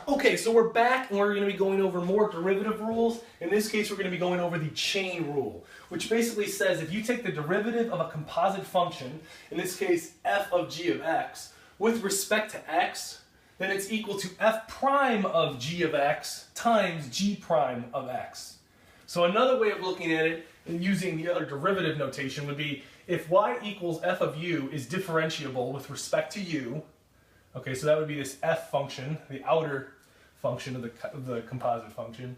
Okay, so we're back and we're going to be going over more derivative rules. In this case, we're going to be going over the chain rule, which basically says if you take the derivative of a composite function, in this case f of g of x, with respect to x, then it's equal to f prime of g of x times g prime of x. So another way of looking at it and using the other derivative notation would be if y equals f of u is differentiable with respect to u. Okay, so that would be this f function, the outer function of the composite function,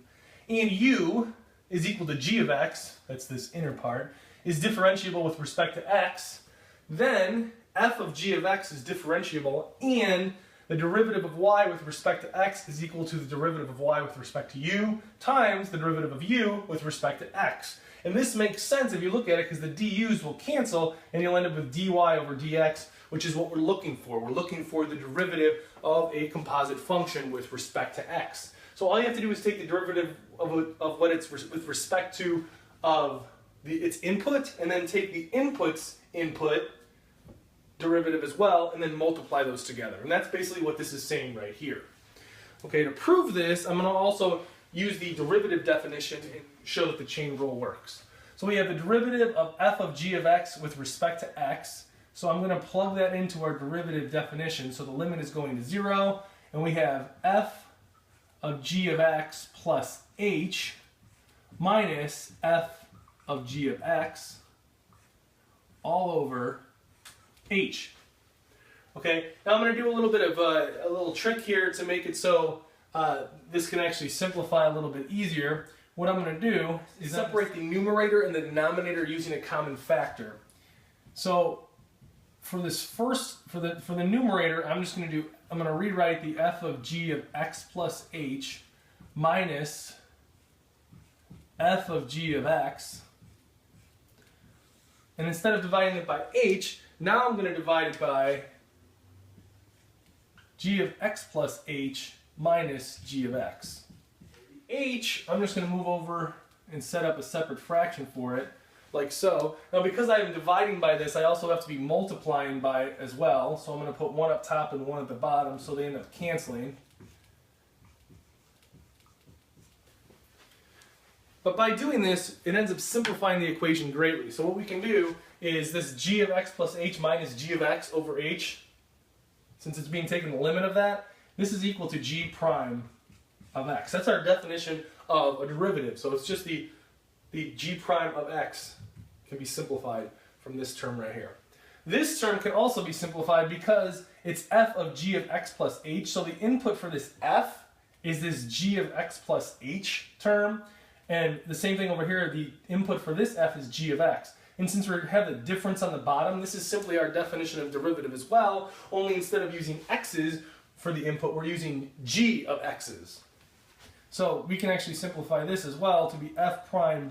and u is equal to g of x, that's this inner part, is differentiable with respect to x, then f of g of x is differentiable, and the derivative of y with respect to x is equal to the derivative of y with respect to u times the derivative of u with respect to x. And this makes sense if you look at it because the du's will cancel and you'll end up with dy over dx, which is what we're looking for. We're looking for the derivative of a composite function with respect to x. So all you have to do is take the derivative of what it's with respect to of its input, and then take the input's input derivative as well, and then multiply those together. And that's basically what this is saying right here. Okay, to prove this, I'm going to also use the derivative definition and show that the chain rule works. So we have the derivative of f of g of x with respect to x. So I'm going to plug that into our derivative definition. So the limit is going to 0, and we have f of g of x plus h minus f of g of x all over h. Okay, now I'm going to do a little bit of a little trick here to make it so this can actually simplify a little bit easier. What I'm going to do is separate the numerator and the denominator using a common factor. So for this for the numerator, I'm going to rewrite the f of g of x plus h minus f of g of x. And instead of dividing it by h, now I'm going to divide it by g of x plus h minus g of x. H, I'm just going to move over and set up a separate fraction for it, like so. Now because I am dividing by this, I also have to be multiplying by it as well. So I'm going to put one up top and one at the bottom so they end up canceling. But by doing this, it ends up simplifying the equation greatly. So what we can do is this g of x plus h minus g of x over h, since it's being taken the limit of that, this is equal to g prime of x. That's our definition of a derivative. So it's just the g prime of x can be simplified from this term right here. This term can also be simplified because it's f of g of x plus h. So the input for this f is this g of x plus h term. And the same thing over here, the input for this f is g of x. And since we have the difference on the bottom, this is simply our definition of derivative as well, only instead of using x's for the input, we're using g of x's. So we can actually simplify this as well to be f prime of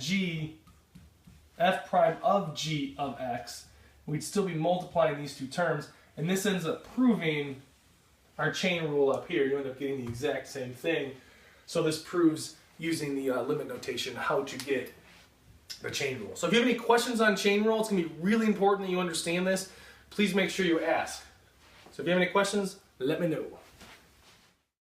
g of x. We'd still be multiplying these two terms, and this ends up proving our chain rule up here. You end up getting the exact same thing. So this proves, using the limit notation, how to get the chain rule. So if you have any questions on chain rule, it's going to be really important that you understand this. Please make sure you ask. So if you have any questions, let me know.